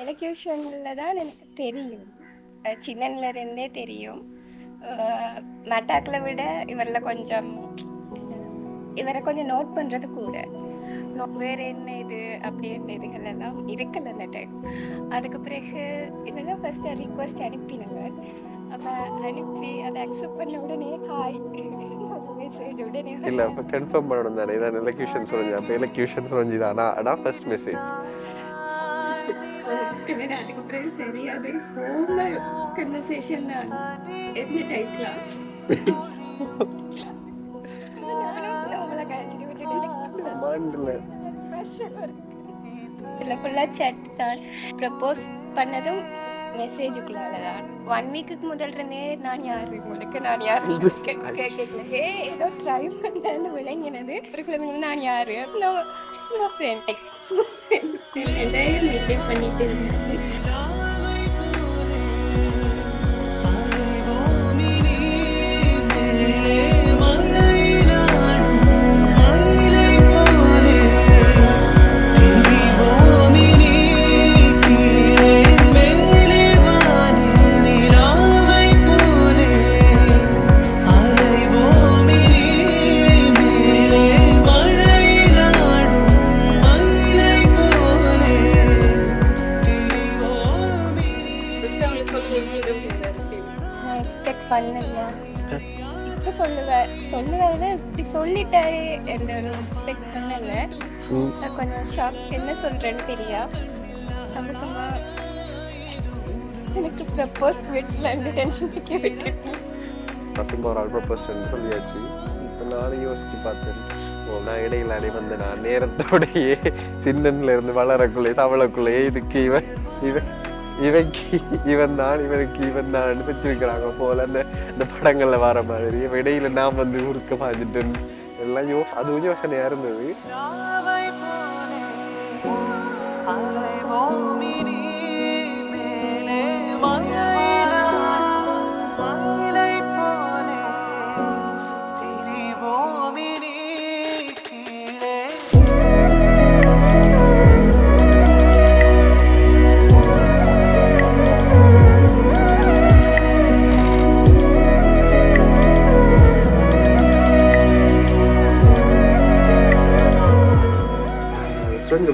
எலக்யூஷனில் தான் எனக்கு தெரியும், சின்னன்லேருந்தே தெரியும். மெட்டாக்கில் விட இவரில் கொஞ்சம் இவரை கொஞ்சம் நோட் பண்ணுறது கூட. வேறு என்ன இது அப்படி என்ன இதுகள் எல்லாம் இருக்கல அந்த டைம். அதுக்கு பிறகு இதெல்லாம் ஃபஸ்ட்டு ரிக்வஸ்ட் அனுப்பினாங்க. அப்போ அனுப்பி அதை அக்செப்ட் பண்ண உடனே ஹாய் மெசேஜ் உடனே இல்லை அப்போ கன்ஃபார்ம் பண்ணணும் தானே இதான் எலக்யூஷன் சொல்லுங்க. அப்போ எலக்யூஷன் சொல்லிதானா அதான் ஃபர்ஸ்ட் மெசேஜ். அதுக்கு பிறகு சரி அது ஃபோர்மல் கன்வர்சேஷன் தான். எந்த டைப் கிளாஸ் அவங்கள கழிச்சிட்டு விட்டுட்டு இல்லை ஃபுல்லாக சேட் தான். ப்ரப்போஸ் பண்ணதும் மெசேஜுக்குள்ளால தான். 1 வீக்குக்கு முதல் இருந்தே நான் யாரு உங்களுக்கு நான் யாரு கேட்கல. ஏதோ ட்ரை பண்ணு விளங்கினது நான் யாரு சும்மா ஃப்ரெண்ட் மெயின்டைன் பண்ணிட்டு இருந்துச்சு. எக்ஸ்பெக்ட் பண்ணல. இப்போ சொல்லுவேன்னா இப்படி சொல்லிட்டாரு என்ற எக்ஸ்பெக்ட் பண்ணல. கொஞ்சம் ஷாக், என்ன சொல்றேன்னு தெரியா. நம்ம சும்மா எனக்கு ப்ரப்போஸ் விட்டுல டென்ஷன் பிடிக்க விட்டுட்டேன். பசுமா ஒரு ஆள் ப்ரப்போஸ் சொல்லியாச்சு. இப்போ நானும் யோசிச்சு பார்த்தேன், நான் இடையில அடி வந்து நான் நேரத்தோடையே சின்னன்ல இருந்து வளரக்குள்ளே தவளக்குள்ளேயே இதுக்கு இவன் இவன் தான் இவனுக்கு இவன் தான் வச்சிருக்கிறாங்க போல இந்த படங்கள்ல வர மாதிரி. இடையில நான் வந்து உருக்க பாஞ்சிட்டேன் எல்லாம் அதுவும் யோசனையா இருந்தது.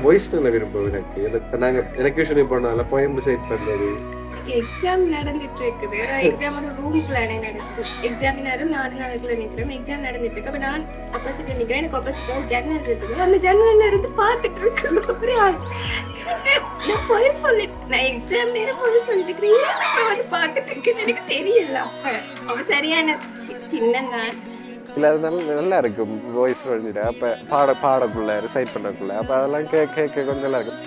வாய்ஸ் நல்ல விருப்பம் எனக்கு. நாங்கள் எலக்யூஷன் பண்ணால போயம் டிசைட் பண்ணது. எக்ஸாம் நடந்துட்டு இருக்குது. எக்ஸாம் ஒரு ரூம் பிளானே நடக்குது. எக்ஸாமினரும் நானும் அதுக்குள்ள நிற்கிறோம். எக்ஸாம் நடந்துட்டு இருக்கு. அப்போ நான் ஆப்போசிட்ல நிற்கிறேன். எனக்கு ஆப்போசிட்ல ஜன்னல் இருக்குது. அந்த ஜன்னல்ல இருந்து பார்த்துட்டு இருக்கு. நான் போயம் சொல்லிட்டு நான் எக்ஸாம் நேரம் போய் சொல்லிட்டு வந்து பார்த்துட்டு இருக்கேன்னு எனக்கு தெரியல. அப்போ அவன் சரியான சின்னந்தான் இல்லை, அது நல்லா இருக்கும் வாய்ஸ் பண்ணிட்டு. அப்போ பாடக்குள்ள ரிசைட் பண்ணக்குள்ள அப்போ அதெல்லாம் கேட்க கொஞ்சம் நல்லா இருக்கும்.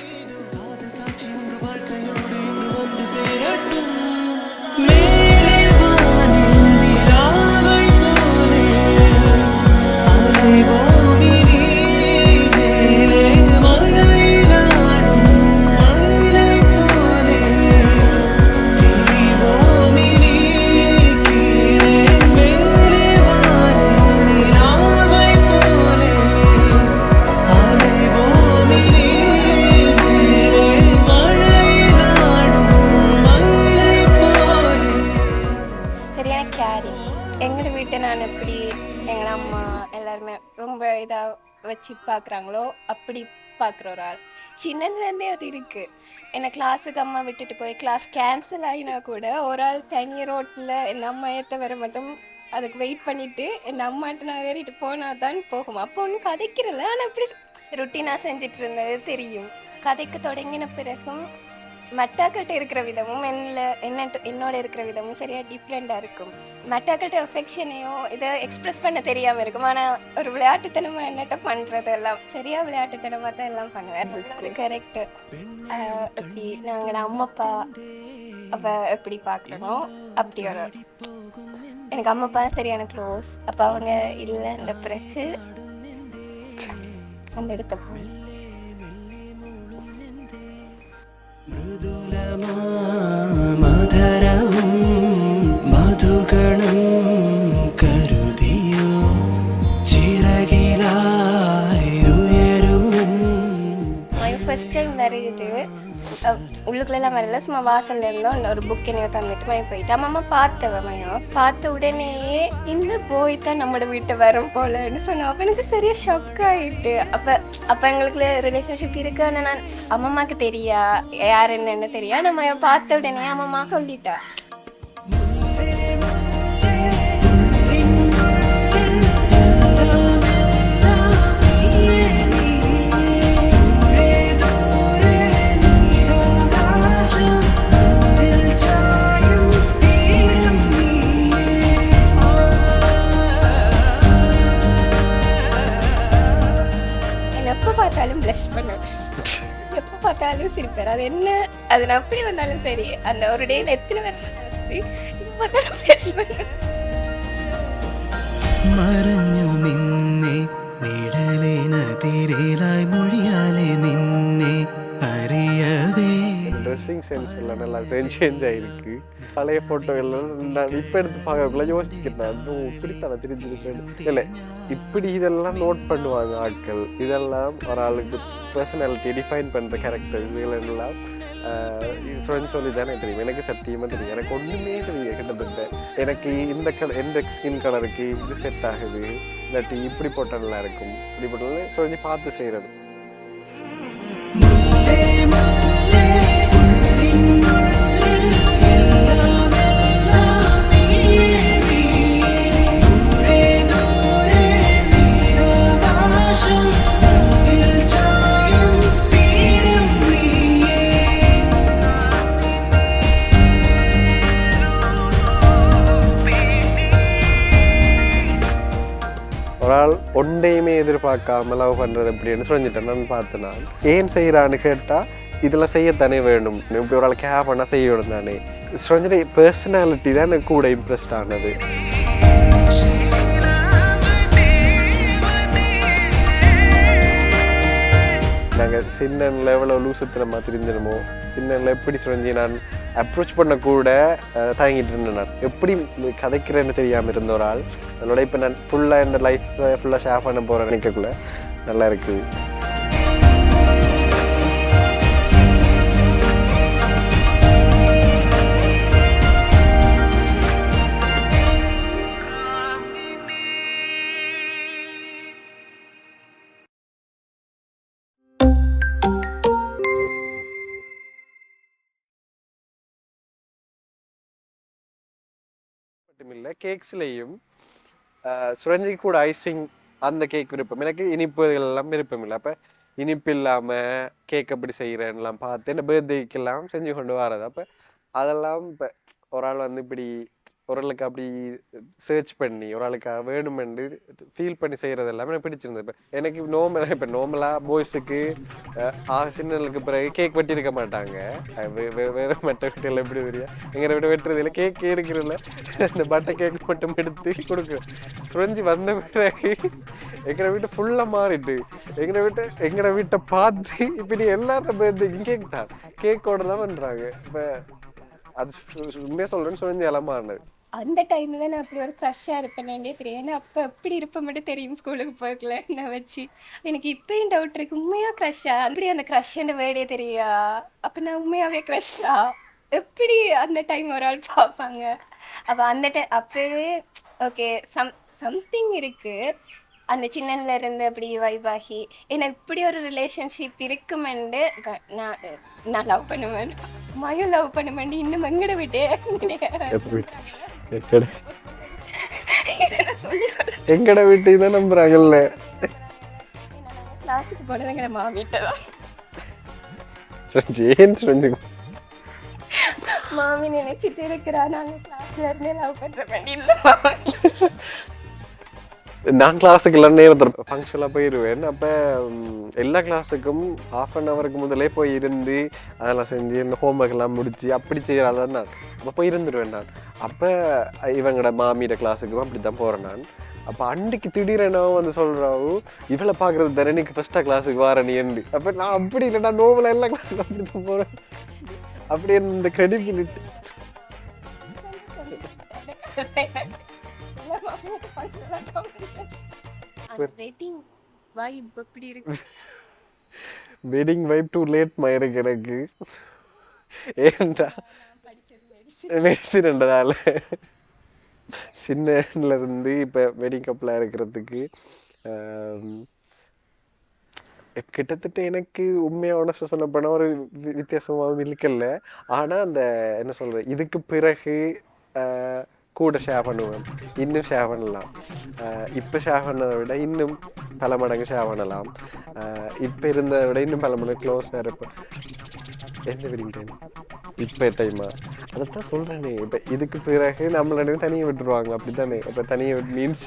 எங்களோட வீட்டை நான் எப்படி எங்கள் அம்மா எல்லாருமே ரொம்ப இதாக வச்சு பார்க்குறாங்களோ அப்படி பார்க்குற ஒரு ஆள். சின்னதுலேருந்தே அது இருக்குது. என்னை கிளாஸுக்கு அம்மா விட்டுட்டு போய் கிளாஸ் கேன்சல் ஆகினா கூட ஒரு ஆள் தனி ரோட்டில் என் அம்மா ஏற்ற வர மட்டும் அதுக்கு வெயிட் பண்ணிவிட்டு என் அம்மாட்ட நான் ஏறிட்டு போனால் தான் போகும். அப்போ ஒன்றும் கதைக்கிறல, ஆனால் இப்படி ருட்டீனாக செஞ்சிட்டு இருந்தது தெரியும். கதைக்கு தொடங்கின பிறகும் மெட்டாக்கிட்ட இருக்கிற விதமும் என்னோட இருக்கிற விதமும் சரியா டிஃப்ரெண்டாக இருக்கும். மெட்டாக்கிட்ட அஃபெக்ஷனையோ இதை எக்ஸ்பிரஸ் பண்ண தெரியாமல் இருக்கும். ஆனால் ஒரு விளையாட்டுத்தனமாக என்னட்ட பண்ணுறதெல்லாம் சரியா விளையாட்டுத்தனமாக தான் எல்லாம் பண்ணுவேன். அது கரெக்டு. எப்படி நாங்கள் அம்மா அப்பா அப்போ எப்படி பார்க்கணுமோ அப்படி ஒரு எனக்கு அம்மா அப்பா சரியான க்ளோஸ். அப்போ அவங்க இல்லைன்ற பிறகு அந்த இடத்த போய் മധുരവും മധുഗണം കരുതിയോ ചിറകിലായി ഉയരുമെന്ന്. My first time marriage பார்த்துட்டு உள்ளுக்குள்ள எல்லாம் வரல, சும்மா வாசல்ல இருந்தோம் ஒரு புக் என்ன தந்துட்டு மயம் போயிட்டு அம்மா பார்த்தவ மயம் பார்த்த உடனேயே இந்த போய் தான் நம்மளோட வீட்டை வரும் போலன்னு சொன்னோம். அப்ப எனக்கு சரியா ஷாக் ஆயிட்டு. அப்ப எங்களுக்கு ரிலேஷன்ஷிப் இருக்குன்னு நான் அம்மாக்கு தெரியா யார் என்னன்னு தெரியா, நம்ம பார்த்த உடனே அம்மா சொல்லிட்டா. எப்ப பார்த்தாலும் பிளஷ் பண்ணுவேன், எப்ப பார்த்தாலும் சிரிப்பார். அது என்ன, அது நான் அப்படி வந்தாலும் சரி, அந்த ஒரு டேல எத்தனை வருஷம் இப்ப பார்த்தாலும் பிளஷ் பண்ணுவேன். മറഞ്ഞു നിന്നെ നിഴലിനതിരേലായി മൊഴിയാലെ നിന്നെ അറിയവേ. ட்ரெஸ்ஸிங் சென்ஸ் எல்லாம் நல்லா சேஞ்ச் ஆயிருக்கு. பழைய ஃபோட்டோகள்லாம் நான் இப்போ எடுத்து பார்க்கக்குள்ள யோசிக்கிறேன், இப்படித்தானே தெரிஞ்சிருக்கேன். இல்லை இப்படி இதெல்லாம் நோட் பண்ணுவாங்க ஆட்கள். இதெல்லாம் ஒரு ஆளுக்கு பர்சனாலிட்டி டிஃபைன் பண்ணுற கேரக்டர் இதுகளெல்லாம் சொல்லி தானே தெரியும். எனக்கு சத்தியமாக தெரியும், எனக்கு ஒன்றுமே தெரியும் கிட்டத்தட்ட. எனக்கு எந்த ஸ்கின் கலருக்கு இது செட் ஆகுது, இல்லாட்டி இப்படி போட்டால் நல்லா இருக்கும், இப்படி போட்டாலும் சொல்லி பார்த்து செய்கிறது. ஒரு ஆள் ஒன்றையுமே எதிர்பார்க்காம லவ் பண்ணுறது எப்படின்னு சொல்லிட்டேன். நான் பார்த்தேன், நான் ஏன் செய்கிறான்னு கேட்டால் இதில் செய்யத்தானே வேணும், இப்படி ஒரு ஆள் கேர் பண்ணால் செய்யணும் தானே. சொல்லிட்டு பர்சனாலிட்டி தான் எனக்கு கூட இம்ப்ரெஸ்ட் ஆனது. நாங்கள் சின்னனில் எவ்வளோ லூசத்தில் தெரிஞ்சிருமோ, சின்னனில் எப்படி சொல்லி நான் அப்ரோச் பண்ண கூட தயங்கிட்டு இருந்தேன். நான் எப்படி கதைக்கிறேன்னு தெரியாமல் இருந்த ஒரு ஆள் அதோட இப்போ நான் ஃபுல்லாக இந்த லைஃப்பை ஃபுல்லாக ஷேர் பண்ண போகிறேன் நினைக்கக்குள்ள நல்லா இருக்குது. மட்டும் இல்லை, கேக்ஸ்லேயும் சுரஞ்சிக்கு கூட ஐசிங் அந்த கேக் விருப்பம். எனக்கு இனிப்புகள் எல்லாம் விருப்பம் இல்லை. அப்போ இனிப்பு இல்லாமல் கேக் அப்படி செய்கிறேன்லாம் பார்த்து இந்த பர்த்டேக்கெல்லாம் செஞ்சு கொண்டு வரது. அப்போ அதெல்லாம் இப்போ ஒரு ஆள் இப்படி ஒரு ஆளுக்கு அப்படி சர்ச் பண்ணி ஒரு ஆளுக்கு வேணுமென்று ஃபீல் பண்ணி செய்கிறது எல்லாமே எனக்கு பிடிச்சிருந்தது. இப்போ எனக்கு நார்மலாக பாய்ஸுக்கு சின்னலுக்கு பிறகு கேக் வெட்டியிருக்க மாட்டாங்க. வேறு மற்ற வீட்டில் எப்படி தெரியா எங்களை விட வெட்டுறதில்ல, கேக் எடுக்கிறதில்ல, இந்த பட்டை கேக் மட்டும் எடுத்து கொடுக்குறோம். சுரஞ்சி வந்த பிறகு எங்களை வீட்டை ஃபுல்லாக மாறிட்டு எங்களை வீட்டை பார்த்து இப்படி எல்லாரும் பர்த்டேக்கும் கேக் தான், கேக் ஆர்டர் தான் பண்ணுறாங்க. இப்போ அது உண்மையாக சொல்கிறேன்னு சுரஞ்சி எல்லாம் மாறினது. அந்த டைம்ல நான் அப்படி ஒரு க்ரஷ்ஷாக இருப்பேனே தெரியும். ஏன்னா அப்போ எப்படி இருப்ப மட்டும் தெரியும் ஸ்கூலுக்கு போகல நான் வச்சு. எனக்கு இப்போயும் டவுட் இருக்கு, உண்மையாக க்ரஷ்ஷா? அப்படி அந்த க்ரஷ்ஷுன்ற வேர்டே தெரியா? அப்போ நான் உண்மையாகவே க்ரஷ்ஷா? எப்படி அந்த டைம் ஒரு ஆள் பார்ப்பாங்க? அப்போ அந்த அப்போவே ஓகே சம்திங் இருக்கு. அந்த சின்னன்ல இருந்து அப்படி வைபாகி எனக்கு இப்படி ஒரு ரிலேஷன்ஷிப் இருக்குமெண்டு நான் லவ் பண்ணுவேன், மயம் லவ் பண்ணுவேன். இன்னும் எங்கட விட்டே எங்கட வீட்டு தான் நம்புறாங்கல்ல. கிளாஸுக்கு போனது எங்கட மாமிட்ட தான். மாமி நினைச்சிட்டு இருக்கிறா நாங்க கிளாஸ்ல இருந்தே லவ் பண்ற மாதிரி இல்ல. நான் கிளாஸுக்கெல்லாம் நேரத்தில் ஃபங்க்ஷனாக போயிடுவேன். அப்போ எல்லா கிளாஸுக்கும் ½ முதலே போய் இருந்து அதெல்லாம் செஞ்சு இந்த ஹோம்ஒர்க் எல்லாம் முடிச்சு அப்படி செய்கிறாள் நான். அப்போ போய் இருந்துருவேன் நான். அப்போ இவங்களோட மாமியோட கிளாஸுக்கும் அப்படி தான் போகிறேன் நான். அப்போ அன்றைக்கு திடீரெனோ சொல்கிறாவோ இவளை பார்க்குறது தானே இன்னைக்கு ஃபஸ்ட்டாக கிளாஸுக்கு வர நீ என்று. அப்போ நான் அப்படி இல்லை, நான் நோவலாக எல்லா கிளாஸுக்கும் அப்படி தான் போகிறேன். அப்படி இந்த credibility wedding vibe too late மாதிரி எனக்கு ஏன்டா மெடிசின்ன்றதால சின்னல இருந்து இப்போ வெட்டிங் கப்பலாக இருக்கிறதுக்கு கிட்டத்தட்ட எனக்கு உண்மையான சொல்ல போனால் ஒரு வித்தியாசமாகவும் இருக்கல. ஆனால் அந்த என்ன சொல்கிறது இதுக்கு பிறகு கூட ஷேர் பண்ணுவேன், இன்னும் ஷேர் பண்ணலாம். இப்போ ஷேர் பண்ணதை விட இன்னும் பல மடங்கு ஷேர் பண்ணலாம். இப்போ இருந்ததை விட இன்னும் பல மடங்கு க்ளோஸாக இருப்பேன். எந்த வெட்டிங் டைம் இப்போ டைமா அதைத்தான் சொல்கிறேனே. இப்போ இதுக்கு பிறகு நம்மளோட தனியாக விட்டுருவாங்க அப்படி தானே. இப்போ தனியாக மீன்ஸ்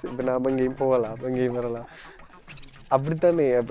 இப்போ நாம் எங்கேயும் போகலாம், எங்கேயும் வரலாம் அப்படித்தானே.